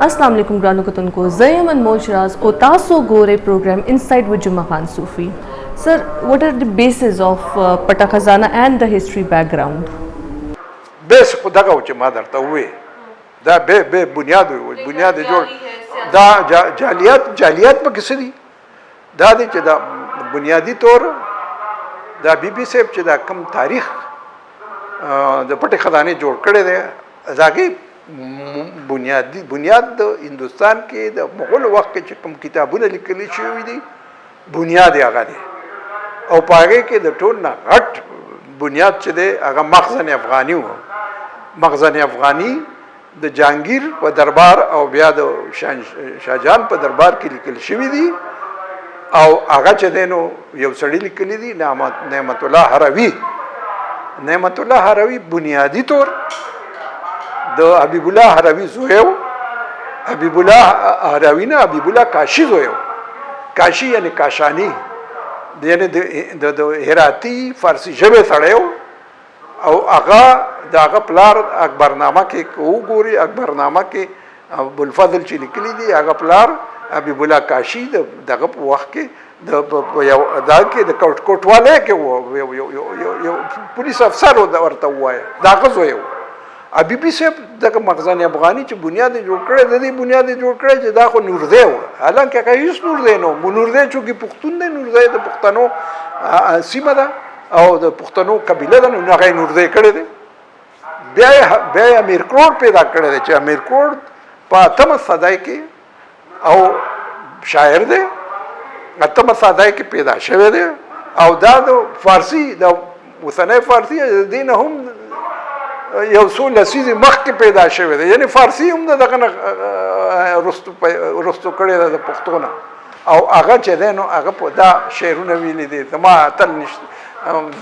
Assalamu alaikum granu katunko Zayaman Moshraz o taso gore program Inside with Juma Khan Sufi. Sir, what are the bases of Pata Khazana and the history background? Base khuda ka uche madar ta huए da be बुनियाद जोड़ da जालियात पे किसी दी da दे चे da बुनियादी तौर da बीबी से चे da कम तारीख da पटे खजाने जोड़ करे दे जाके बुनियाद हिंदुस्तान के द मुगल वक्त के कम किताबों ने लिख ली शुरू दी बुनियाद आगा दे और पागे के द टोन ना घट बुनियाद चे दे आगा मखज़न अफ़गानी द जहांगीर व दरबार और ब्याद शाहजहान पर दरबार की लिख ली शुरू दी और आगा चे दे नो ये सड़ी लिख ली दी नेमतुल्लाह हरवी बुनियादी तौर द हबीबुल्लाह हरवी ज़ोयो हबीबुल्लाह हरवी ना हबीबुल्लाह काशी ज़ोयो काशी यानी काशानी यानी द हेराती फारसी जबे सड़ेयो और आगा प्लार अकबरनामा के गोरी अकबरनामा के बुलफाजल ची निकली दी आगा प्लार हबीबुल्लाह काशी दगा वक्त के द कोटवाले के वो पुलिस अफसर वर्ता हुआ है दागा ज़ोयो अभी भी से तक मखज़न अफ़गानी च बुनियादी जोड़ करे दे बुनियादी जोड़ करे जदा को नूरदे हो हालांकि क्या इस नूरदे नो नूरदे चूँकि पुख्तून ने नूरदे तो पुख्तनो सीमा था और तो पुख्तनो कबीले था ना कहीं नूरदे करे थे बे अमीर करोड़ पैदा करे थे चाहे अमीर करोड़ पातम सदाई के और शायर दे अतम सदाई के पैदा शवे दे और दादो फारसी दा उसने फारसी दिन हम یو څو لسیزې مخکې پیدا شوی دی یعنی فارسی هم دغه نه رستو کړی ده د پښتو نه او هغه چې دی نو هغه په دا شعرونه ویلي دي زما اتل نشته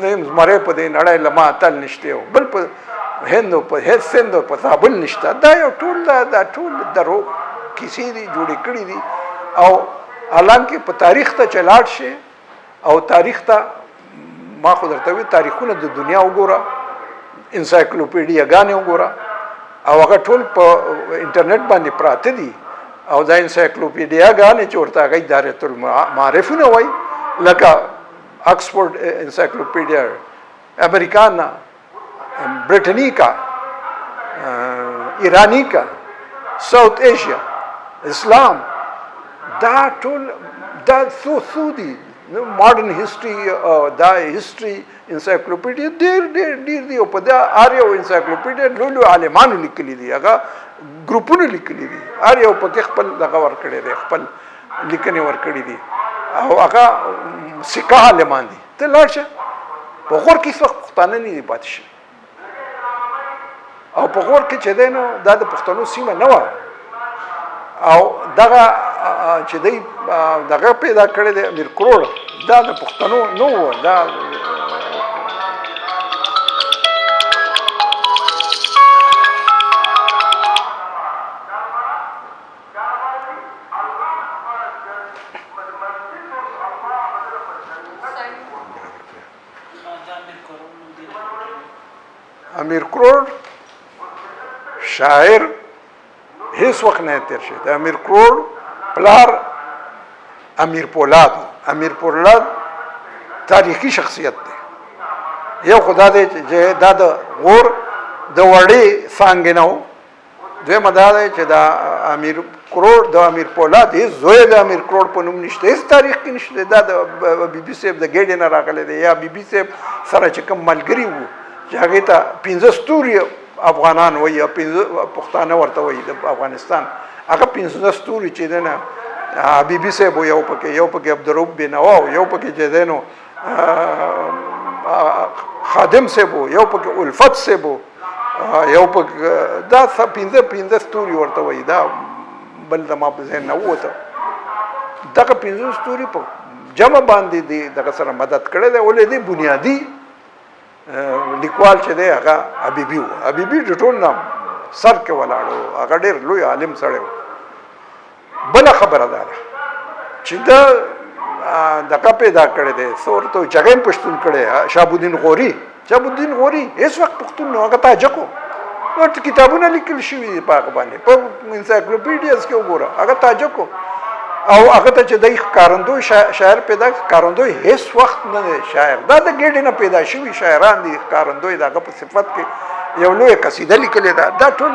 زمری په دې نړۍ له ما اتل نشته بل په هند په سند په زابل نشته دا یو ټول دا ټول درو کیسې دي جوړې کړي دي او حالانکه په تاریخ ته چلاړ شي او تاریخ ته ما خو درته وی تاریخونه د دنیا وګوره انسایکلوپیډیا غانې وګوره او هغه ټول په انټرنیټ باندې پراته دي او دا انسایکلوپیډیا غانې چې ورته هغه اداره المعارفونه وایي لکه آکسفورد انسایکلوپیډیا امریکانا ब्रिटनिका ईरानी का साउथ एशिया इस्लाम दा टोल दा सूदी modern history da history encyclopedia देर दी په دا اریو encyclopedia لولو عالمانو لیکلي دي هغه ګروپونو لیکلي دي اریو په کې خپل دغه ور کړی دي خپل لیکنې ور کړی دي او هغه سکه عالمان دي ته لاړشه په غور کې څه پښتانه نه دي پاتې شي او په غور کې چې دینو دا د پښتنو سیمه نه و او دغه چې دی دغه پیدا کړی دی امیر کروړ دا د پښتنو نه و دا امیر کروړ شاعر هیڅ وخت نه تیر شي د امیر کروړ پلار امیر پولاد تاریخي شخصیت دی یو خدا دې چې دا د غور د وړې څنګه نو دویمه دا دی چې دا امیر کروړ د امیر پولاد هیڅ زوی د امیر کروړ په نوم نشته هیڅ تاریخ کې نشته دا د بي بي سي د ګیډ نه راغلی دی یا بي بي سي سره چې کوم ملګری وو چې هغه ته 15 ستوري افغانان وایي 15 پښتانه ورته وایي د افغانستان هغه 15 ستوري چې دنه بي بي سي بو یو پکې عبدالرؤف بینوا یو پکې چې دنو خادم سے بو یو پکې الفت سے بو یو پکې دا 15 ستوري ورته وایي دا بل د ما په ذهن نه وته دغه 15 ستوري په جمع باندې دغه سره مدد کړی دی ولې دی بنیادی لیکوال چې دی هغه حبیبي و حبیبي د ټول نام سر کې ولاړو هغه ډېر لوی عالم سړی و بله خبره ده چې دا دغه پیدا کړی دی څه ورته جګین پښتون کړی شهاب الدین غوري هېڅ وخت پښتون نه هغه تاجک و نو کتابونه لیکل شوي دي په هغه باندې په انسایکلوپیډیاز کې وګوره هغه تاجک او هغه ته چې دی ښکارندوی شاعر پیدا ښکارندوی هیڅ وخت نه دی شاعر دا د ګېډې نه پیدا شوي شاعران دي ښکارندوی د هغه په صفت کې یو لویه قصیده لیکلې ده دا ټول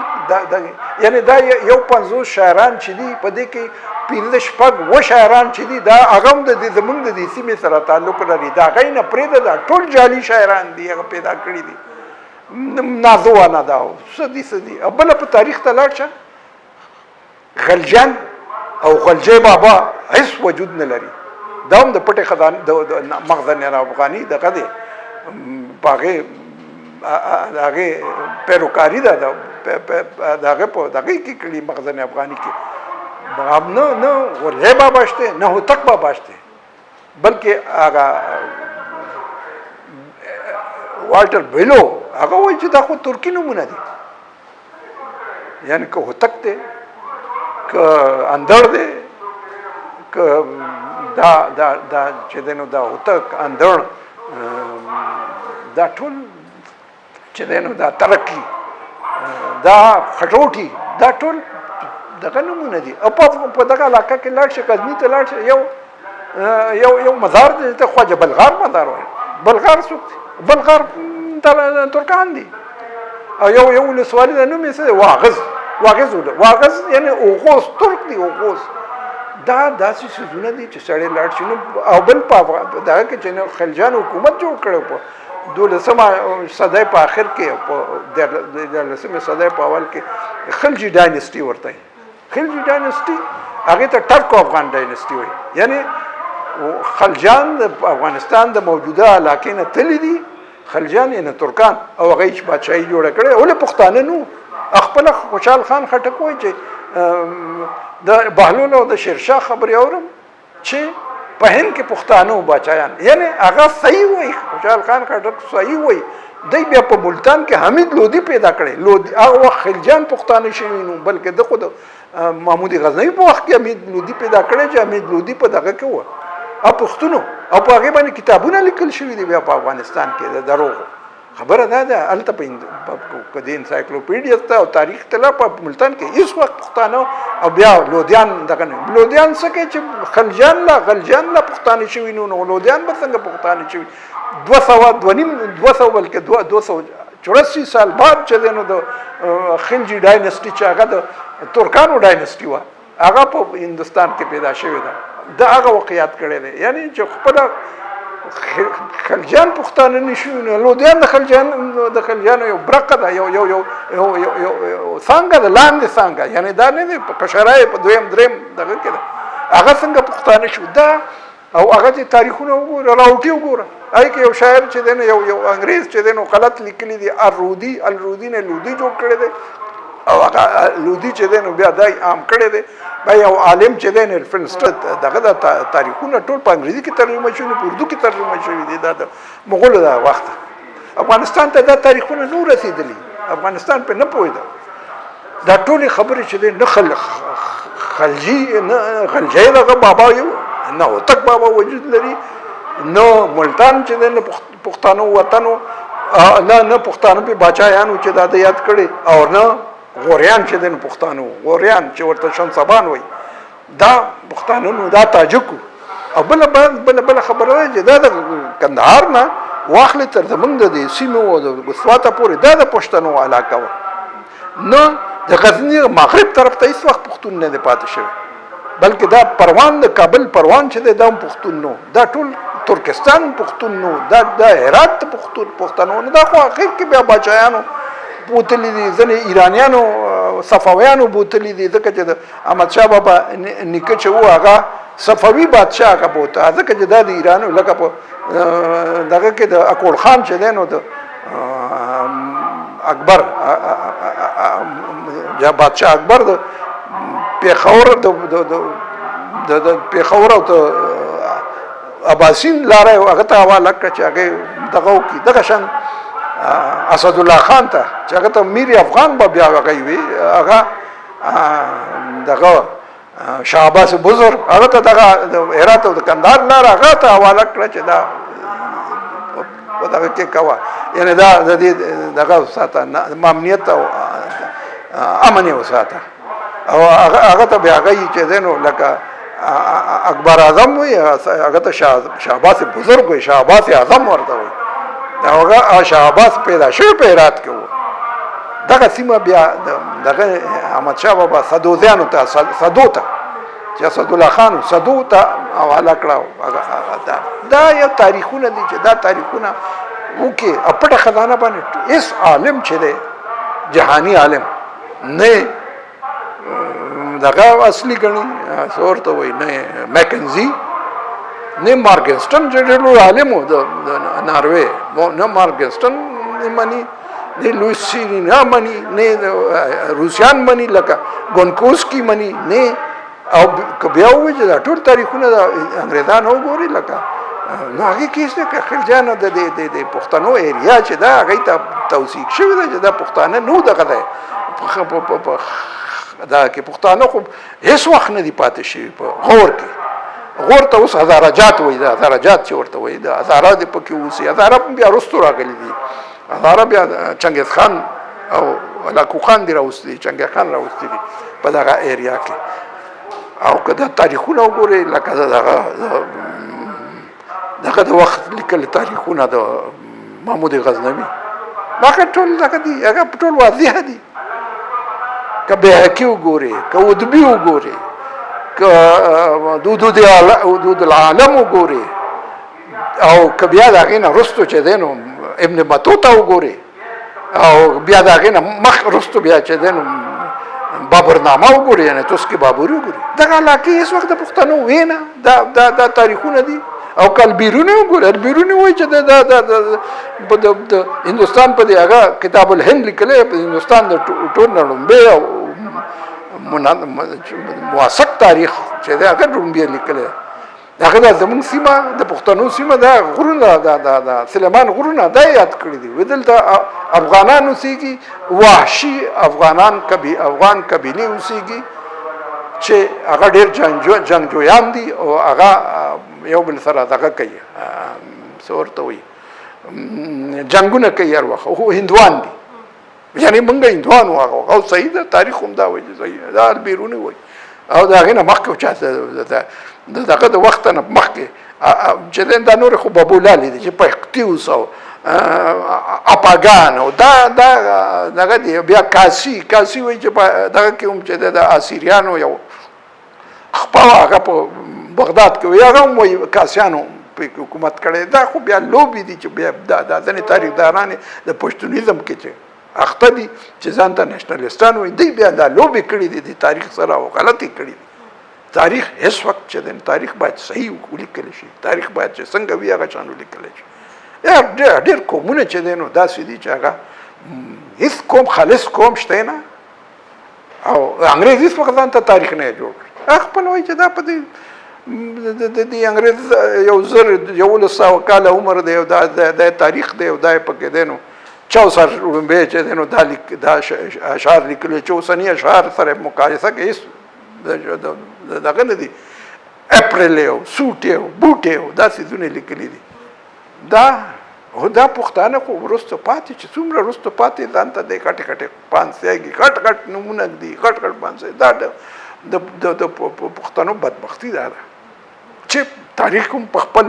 یعنی دا یو 50 شاعران چې دي په دې کې 15 شاعران چې دي دا هغه هم د زمونږ د دې سیمې سره تعلق لري دا هغې نه پرېږده دا ټول جعلي شاعران دي هغه پیدا کړي دي نازوانه دا څه دي او بله په تاریخ ته لاړ شه غلجان او غلجی بابا هیڅ وجود نه لري دا هم د پټې خزانې د مخزن افغاني دغه دی په هغې پیروکاري ده د هغې په دغې کې کړي مخزن افغاني کې نه غلجی بابا شته نه هوتک بابا شته بلکې هغه والټر بیلو هغه وایي چې دا خو ترکي نومونه دي یعنی که هوتک دی که اندړ دی که دا چې دی نو دا هوتک اندړ دا ټول چې دی نو دا ترکی دا خټوټي دا ټول دغه نومونه دي او په دغه علاقه کې لاړ شي غزني ته لاړ شي یو مزار دی ته خواجه بلغار مزار وایي بلغار څوک دی بلغار ترکان دي او یو ولسوالي د نوم یې څه واغز یعنی اوغوز ترک دی اوغوز دا داسې څیزونه دي چې سړی لاړ شي نو او بل په دغه کې چې خلجان حکومت جوړ کړی په 12مه صدۍ په آخر کې په 13مه صدۍ په اول کې خلجي ډاینسټي ورته خلجي ډاینسټي هغې ته ټرکو افغان ډاینسټي وایي یعنی خلجان د افغانستان د موجوده علاقې نه تللی دي خلجان یعنی ترکان او هغه یې بادشاهي جوړه کړې ولې پښتانه نو خپله خوشحال خان خټک وایي چې د بهلول او د شیرشاه خبرې اورم چې په هند کې پښتانه بادشاهان یعنی هغه صحیح وایي خوشحال خان خټک صحیح وایي دی بیا په ملتان کې حمید لودي پیدا کړی لودي هغه وخت خلجان پښتانه شوي نو بلکې د خود محمود غزنوي په وخت کې حمید لودي پیدا کړی چې حمید لودي په دغه کې و او پښتونو او په هغې باندې کتابونه لیکل شوي دي بیا په افغانستان کې د دروغو خبره دا ده هلته په د انسایکلوپیډیا ته او تاریخ ته په ملتان کې هېڅ وخت پښتانه او بیا لودیان دغه نه لودیان څه کوي چې غلجان لا پښتانه شوي نو لودیان به څنګه پښتانه شوي 200 بلکې 284 سال بعد چې دی نو د خلجي ډاینسټي چې هغه د ترکانو ډاینسټي وه هغه په هندوستان کې پیدا شوې ده دا هغه واقعیات کړی دی یعنی چې خپله خلجان پښتانه نشو نو لودیان د خلجانو یو برخه ده یو څانګه ده لاندې څانګه یعنی دا نه دی په کشرای په دویم دریم دغه کې ده هغه څنګه پښتانه شو دا او هغه چې تاریخونه وګوره راوټي وګوره هغې کې یو شاعر چې دی نو یو انګریز چې دی نو غلط لیکلی دی الرودي نه لودي جوړ کړی دی او هغه لودي چې دی نو بیا دا عام کړی دی بیا یو عالم چې دی نو فرنسټ دغه د تاریخونه ټول په انګریزي کې ترجمه شوي په اردو کې ترجمه شوي دي دا د مغولو د وخت افغانستان ته دا تاریخونه نه رسېدلي افغانستان پرې نه پوهېده دا ټولې خبرې چې دی نه خلجی دغه بابا یو نه هوتک بابا وجود لري نه ملتان چې دی نه پښتانو وطنو نه پښتانه په باچایانو چې دا د یاد کړي او نه غوریان چې د پښتانو غوریان چې ورته شمسبان وایي دا پښتانه نو دا تاجکو او بله خبره ده چې دا د کندهار نه واخلې تر زمونږ د سیمې او د سواته پورې دا د پښتنو علاقه وه نه د غزني مغرب طرف ته هېڅ وخت پښتون نه دی پاتې شوی بلکې دا پروان د کابل پروان چې دی دا هم پښتون نو دا ټول ترکستان پښتون نو دا هرات پښتنو نو دا خو اخر کې بیا باچایانو بوتلی دي ځنې ایرانیانو صفویانو بوتلی دي ځکه چې د احمدشاه بابا نیکه چې و هغه صفوي بادشاه هغه بوته ځکه چې دا د ایرانو لکه په دغه کې د اکول خان چې دی نو د اکبر یا بادشاه اکبر د پیښور د پیښور او د اباسین لاره هغه ته حواله کړه چې هغې دغه وکړي دغه شان اسدالله خان ته چې هغه ته میر افغان به بیا هغه وي هغه دغه شاه عباس بزرګ هغه ته دغه د هرات او د کندهار لاره هغه ته حواله کړه چې دا په دغه کې کوه، یعنې دا د دې دغه وساته امنیت او امن یې وساته. او هغه ته بیا هغه چې دی نو لکه اکبر اعظم وایي، هغه ته شاه عباس بزرګ وایي، شاه عباس اعظم ورته وایي. هغه شاه عباس پیدا شوی په هرات کې و. دغه سیمه بیا دغه احمدشاه بابا صدوزیانو ته صدو ته چې اسدالله خان صدو ته حواله کړه. دا یو تاریخونه دي چې دا تاریخونه وکړي. پټه خزانه باندې هېڅ عالم چې دی جهاني عالم نه دغه اصلي ګڼي څه ورته وایي، نه میکنزي نه مارګنسټن چې ډېر لوی عالم و د ناروې، نه مارګنسټن مني، نه لویس سیرینا مني، نه روسیان مني لکه ګونکوسکي مني، نه او که بیا ووایي چې دا ټول تاریخونه د انګریزان وګوري لکه نو هغې کې هېڅ نه خلجیانو د پښتنو ایریا چې دا هغې ته توثیق شوې ده چې دا پښتانه نو دغه دی دا کې پښتانه خو هېڅ وخت نه دي پاتې شوي په غور کې. غور ته اوس هزاره جات وایي، دا هزاره جات چې ورته وایي دا هزاره دې پکې اوسي. هزاره بیا وروستو راغلي دي، هزاره بیا چنګیز خان او هلاکو خان دي راوستي، چنګیز خان راوستي دي په دغه ایریا کې. او که دا تاریخونه وګورئ لکه دغه د وخت لیکل تاریخونه د محمود غزنوي هغه ټول دغه دي، هغه ټول واضح دي. که بیهقي وګورئ، که ادبي وګورئ، که حدود العالم وګورئ، او که بیا د هغې نه وروستو چې دی نو ابن بطوطه وګورئ، او بیا د هغې نه مخ وروستو بیا چې دی نو بابرنامه وګورئ، یعنې توسکې بابري وګورئ. دغه علاقې هېڅ وخت د پښتنو وې نه، دا تاریخونه دي. او که البیرونی وګورئ، البیرونی وایي چې د هندوستان په دې هغه کتاب الهند لیکلی، په هندوستان د ټول نه لومبی او موثق تاریخ چې دی هغه لومبی لیکلی. هغه دا زمونږ سیمه د پښتنو سیمه دا غرونه د سلیمان غرونه دا یاد کړي دي. وایي دلته افغانان اوسېږي، وحشي افغان قبیلې اوسېږي چې هغه ډېر جنګجویان دي او هغه یو بل سره دغه کوي، څه ورته وایي، جنګونه کوي هر وخت، خو هندوان دي، یعنې موږ هندوان وو هغه. او صحیح ده، تاریخ هم دا وایي چې صحیح دا البیرونی وایي. او د هغې نه مخکې چا دغه د وخت نه مخکې چې دا نور خو بابولالې دي چې پښتیوس او اپاګان او دا دغه دی. بیا کاسي وایي چې دغه کې هم چې د اسیریانو یو خپه هغه په بغداد کې وایي، هغه هم وایي کاسیانو په حکومت کړی. دا خو بیا لوبې دي چې بیا دا ځینې تاریخداران د پښتونیزم کې چې اخته دي چې ځان ته نېشنلستان وایي، دوی بیا دا لوبې کړي دي د تاریخ سره او غلطې کړي دي. تاریخ هېڅ وخت چې دی تاریخ باید صحیح ولیکلی شي، تاریخ باید چې څنګه وي هغه شان ولیکلی شي. ډېر قومونه چې دی نو داسې دي چې هغه هېڅ قوم خالص قوم شته نه، او انګرېز هېڅ وخت ځان ته تاریخ نه یې جوړ کړ. هغه خپل وایي چې دا په دې انګرېز 1100 کاله عمر دی او دا تاریخ دی او دا یې پکې دی نو چوسر لومبی چې دی نو دا اشعار لیکلي، چوسني اشعار سره مقایسه کې هېڅ دغه نه دي، اپریل او سوټ او بوټ او دا څیزونه لیکلي دي. دا پښتانه خو وروسته پاتې چې څومره وروسته پاتې ځان ته دی کټې پانسیږي، غټ نومونه دي، غټ پانسۍ. دا د پښتنو بدبختي دا ده چې تاریخ هم په خپل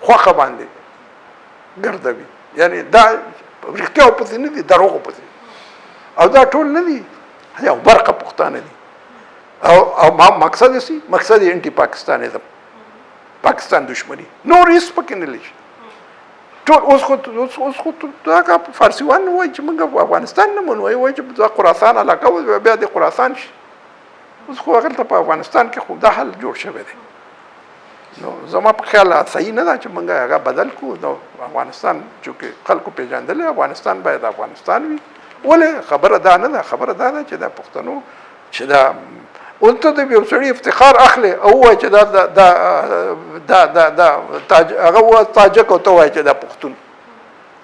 خوښه باندې ګرځوي، یعنې دا رښتیا پسې نه دي، دروغو پسې. او دا ټول نه دي، یو برخه پښتانه دي. او مقصد یې څه؟ مقصد یې انټي پاکستانیزم، پاکستان دشمني، نور هېڅ پکې نه لیکي. ټول اوس خو دا فارسیوان نه وایي چې موږ افغانستان نه منو، وایي چې دا خراسان علاقه و بیا د خراسان شي. اوس خو هغلته په افغانستان کې خو دا حل جوړ شوی دی. نو زما په خیال صحیح نه ده چې موږ هغه بدل کړو. نو افغانستان چونکې خلکو پېژندلی، افغانستان باید افغانستان وي. ولې خبره دا نه ده، خبره دا ده چې دا پښتنو چې دا اوس ته د یو سړي افتخار اخلي او وایي چې هغه وایي تاجک او ته وایي چې دا پښتون،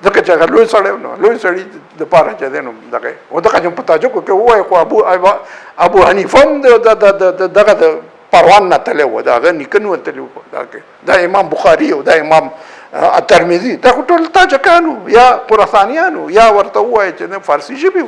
ځکه چې هغه لوی سړی نو لوی سړي دپاره چې دی نو دغه او دغه چې په تاجکو کې ووایي خو ابو حنیفه هم دغه د پروان نه تللی و، د هغه نیکه نه تللی و دا کې، دا امام بخاري او دا امام ترمذي دا خو ټول تاجکانو یا خراسانیانو یا ورته ووایه چې نه فارسي ژبې